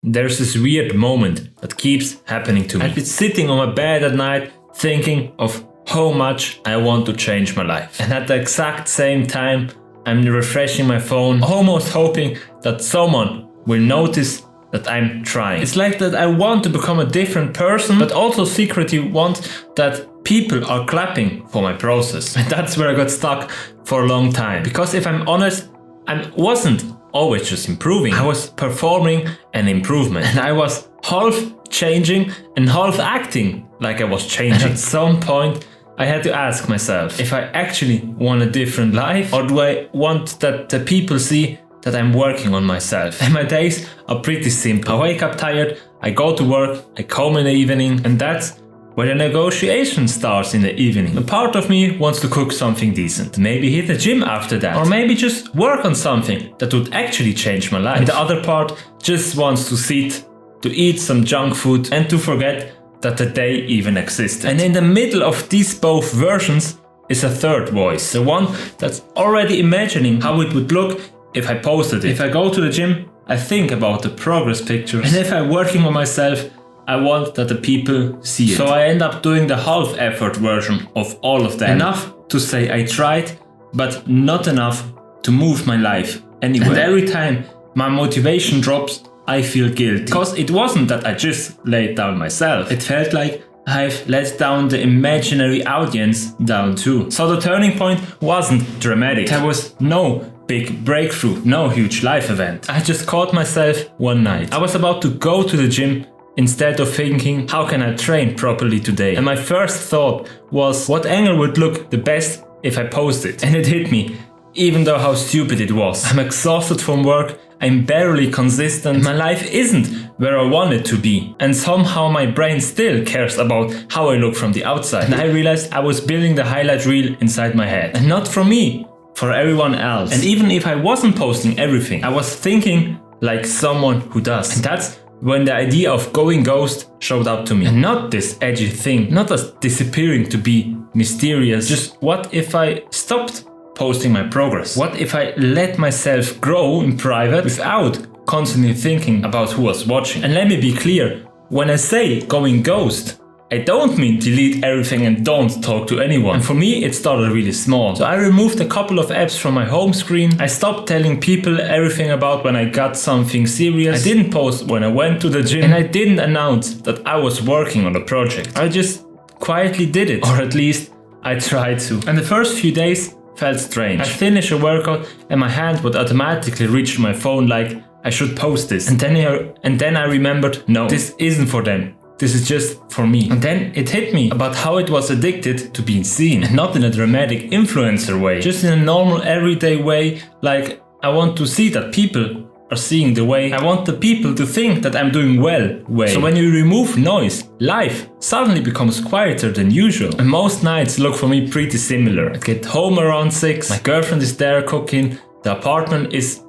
there's this weird moment that keeps happening to me. I'd be sitting on my bed at night thinking of how much I want to change my life. And at the exact same time, I'm refreshing my phone, almost hoping that someone will notice that I'm trying. It's like that I want to become a different person, but also secretly want that people are clapping for my process. And that's where I got stuck for a long time. Because if I'm honest, I wasn't always just improving. I was performing an improvement. And I was half changing and half acting like I was changing. And at some point, I had to ask myself if I actually want a different life, or do I want that the people see that I'm working on myself. And my days are pretty simple. I wake up tired, I go to work, I come in the evening, and that's where the negotiation starts in the evening. A part of me wants to cook something decent, maybe hit the gym after that, or maybe just work on something that would actually change my life. And the other part just wants to sit, to eat some junk food, and to forget that the day even existed. And in the middle of these both versions is a third voice, the one that's already imagining how it would look if I posted it. If I go to the gym, I think about the progress pictures. And if I'm working on myself, I want that the people see it. So I end up doing the half effort version of all of them. Enough to say I tried, but not enough to move my life anywhere. And every time my motivation drops, I feel guilty. Because it wasn't that I just laid down myself. It felt like I've let down the imaginary audience down too. So the turning point wasn't dramatic. There was no big breakthrough, no huge life event. I just caught myself one night. I was about to go to the gym instead of thinking, how can I train properly today? And my first thought was, what angle would look the best if I posted? And it hit me, even though how stupid it was. I'm exhausted from work, I'm barely consistent, my life isn't where I want it to be. And somehow my brain still cares about how I look from the outside. And I realized I was building the highlight reel inside my head. And not for me, for everyone else. And even if I wasn't posting everything, I was thinking like someone who does. And that's when the idea of going ghost showed up to me. And not this edgy thing, not as disappearing to be mysterious. Just what if I stopped posting my progress? What if I let myself grow in private without constantly thinking about who was watching? And let me be clear, when I say going ghost, I don't mean delete everything and don't talk to anyone. And for me, it started really small. So I removed a couple of apps from my home screen. I stopped telling people everything about when I got something serious. I didn't post when I went to the gym. And I didn't announce that I was working on a project. I just quietly did it. Or at least I tried to. And the first few days felt strange. I finished a workout and my hand would automatically reach my phone like I should post this. And then I remembered, no, this isn't for them. This is just for me. And then it hit me about how it was addicted to being seen. And not in a dramatic influencer way. Just in a normal everyday way. Like I want to see that people are seeing the way. I want the people to think that I'm doing well way. So when you remove noise, life suddenly becomes quieter than usual. And most nights look for me pretty similar. I get home around 6, my girlfriend is there cooking, the apartment is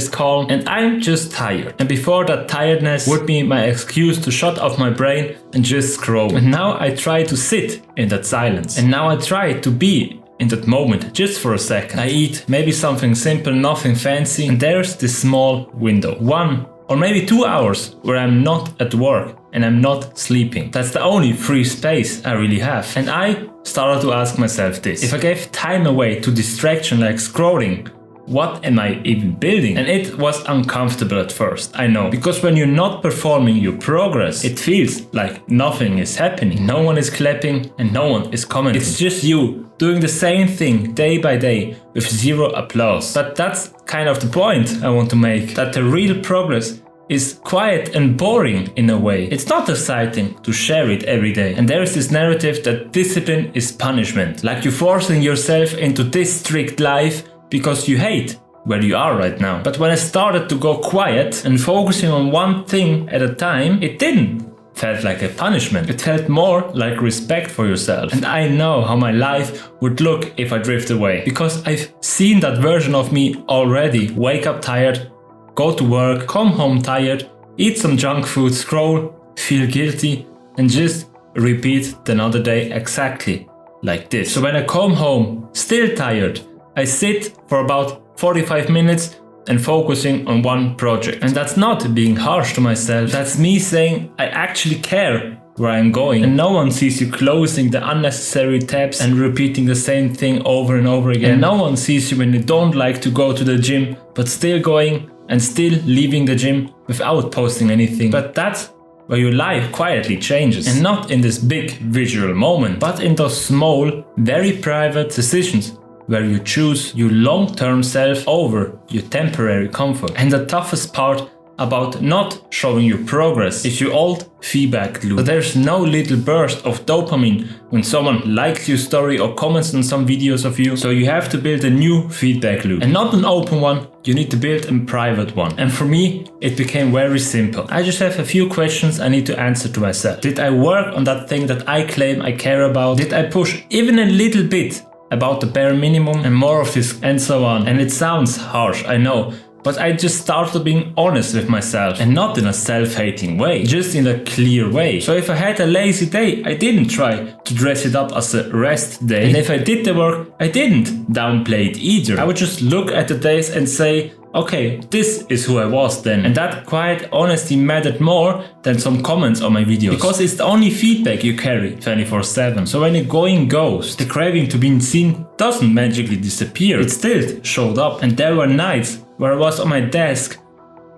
calm, and I'm just tired. And before that tiredness would be my excuse to shut off my brain and just scroll. And now I try to sit in that silence. And now I try to be in that moment just for a second. I eat maybe something simple, nothing fancy, and there's this small window. 1 or maybe 2 hours where I'm not at work and I'm not sleeping. That's the only free space I really have. And I started to ask myself this. If I gave time away to distraction like scrolling, what am I even building? And it was uncomfortable at first, I know. Because when you're not performing your progress, it feels like nothing is happening. No one is clapping and no one is commenting. It's just you doing the same thing day by day with zero applause. But that's kind of the point I want to make. That the real progress is quiet and boring in a way. It's not exciting to share it every day. And there is this narrative that discipline is punishment. Like you're forcing yourself into this strict life because you hate where you are right now. But when I started to go quiet and focusing on one thing at a time, it didn't felt like a punishment. It felt more like respect for yourself. And I know how my life would look if I drift away. Because I've seen that version of me already. Wake up tired, go to work, come home tired, eat some junk food, scroll, feel guilty, and just repeat another day exactly like this. So when I come home, still tired, I sit for about 45 minutes and focusing on one project. And that's not being harsh to myself, that's me saying I actually care where I'm going, and no one sees you closing the unnecessary tabs and repeating the same thing over and over again. And no one sees you when you don't like to go to the gym but still going and still leaving the gym without posting anything. But that's where your life quietly changes, and not in this big visual moment, but in those small, very private decisions where you choose your long-term self over your temporary comfort. And the toughest part about not showing your progress is your old feedback loop. So there's no little burst of dopamine when someone likes your story or comments on some videos of you. So you have to build a new feedback loop, and not an open one. You need to build a private one. And for me, it became very simple. I just have a few questions I need to answer to myself. Did I work on that thing that I claim I care about? Did I push even a little bit about the bare minimum and more of this and so on? And it sounds harsh, I know, but I just started being honest with myself, and not in a self-hating way, just in a clear way. So if I had a lazy day, I didn't try to dress it up as a rest day. And if I did the work, I didn't downplay it either. I would just look at the days and say, okay, this is who I was then. And that quiet honesty mattered more than some comments on my videos, because it's the only feedback you carry 24/7. So when the going goes, the craving to be seen doesn't magically disappear. It still showed up, and there were nights where I was on my desk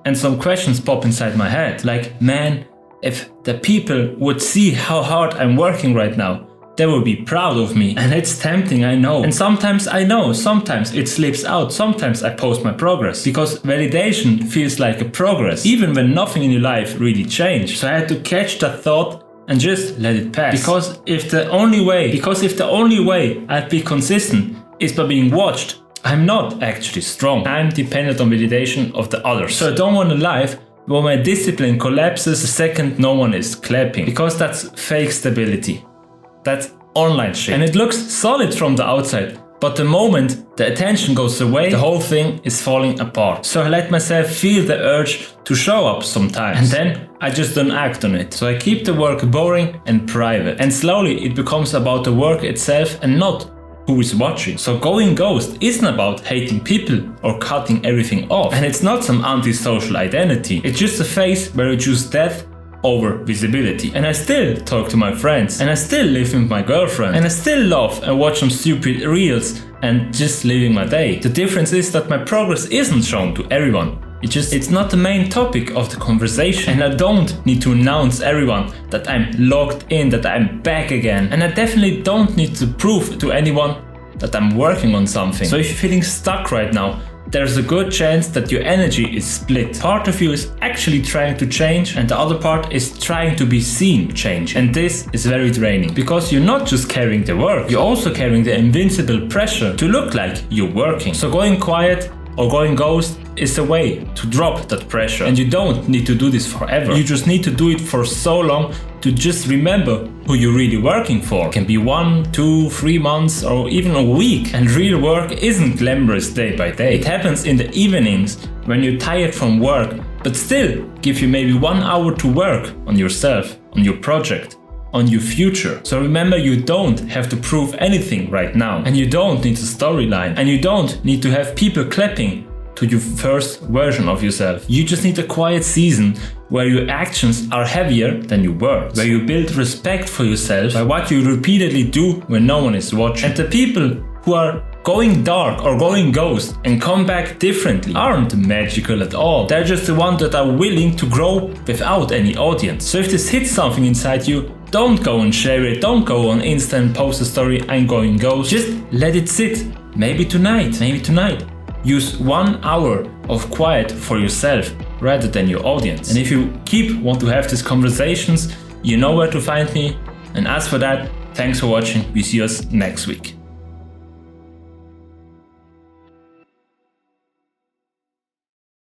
and some questions pop inside my head, like, man, if the people would see how hard I'm working right now, they will be proud of me. And it's tempting, I know. And sometimes I know, sometimes it slips out, sometimes I post my progress, because validation feels like a progress, even when nothing in your life really changed. So I had to catch that thought and just let it pass. Because if the only way I'd be consistent is by being watched, I'm not actually strong. I'm dependent on validation of the others. So I don't want a life where my discipline collapses the second no one is clapping, because that's fake stability. That's online shit. And it looks solid from the outside, but the moment the attention goes away, the whole thing is falling apart. So I let myself feel the urge to show up sometimes, and then I just don't act on it. So I keep the work boring and private, and slowly it becomes about the work itself and not who is watching. So going ghost isn't about hating people or cutting everything off, and it's not some antisocial identity. It's just a phase where you choose death over visibility. And I still talk to my friends, and I still live with my girlfriend, and I still laugh and watch some stupid reels and just living my day. The difference is that my progress isn't shown to everyone. It's not the main topic of the conversation, and I don't need to announce everyone that I'm logged in, that I'm back again. And I definitely don't need to prove to anyone that I'm working on something. So if you're feeling stuck right now, there's a good chance that your energy is split. Part of you is actually trying to change, and the other part is trying to be seen change. And this is very draining, because you're not just carrying the work, you're also carrying the invincible pressure to look like you're working. So going quiet or going ghost is a way to drop that pressure. And you don't need to do this forever. You just need to do it for so long to just remember who you're really working for. It can be 1, 2, 3 months or even a week. And real work isn't glamorous day by day. It happens in the evenings when you're tired from work, but still give you maybe 1 hour to work on yourself, on your project, on your future. So remember, you don't have to prove anything right now, and you don't need a storyline, and you don't need to have people clapping to your first version of yourself. You just need a quiet season where your actions are heavier than your words, where you build respect for yourself by what you repeatedly do when no one is watching. And the people who are going dark or going ghost and come back differently aren't magical at all. They're just the ones that are willing to grow without any audience. So if this hits something inside you, don't go and share it, don't go on Insta and post a story, I'm going ghost. Just let it sit. Maybe tonight. Use 1 hour of quiet for yourself rather than your audience. And if you want to have these conversations, you know where to find me. And as for that, thanks for watching. We see us next week.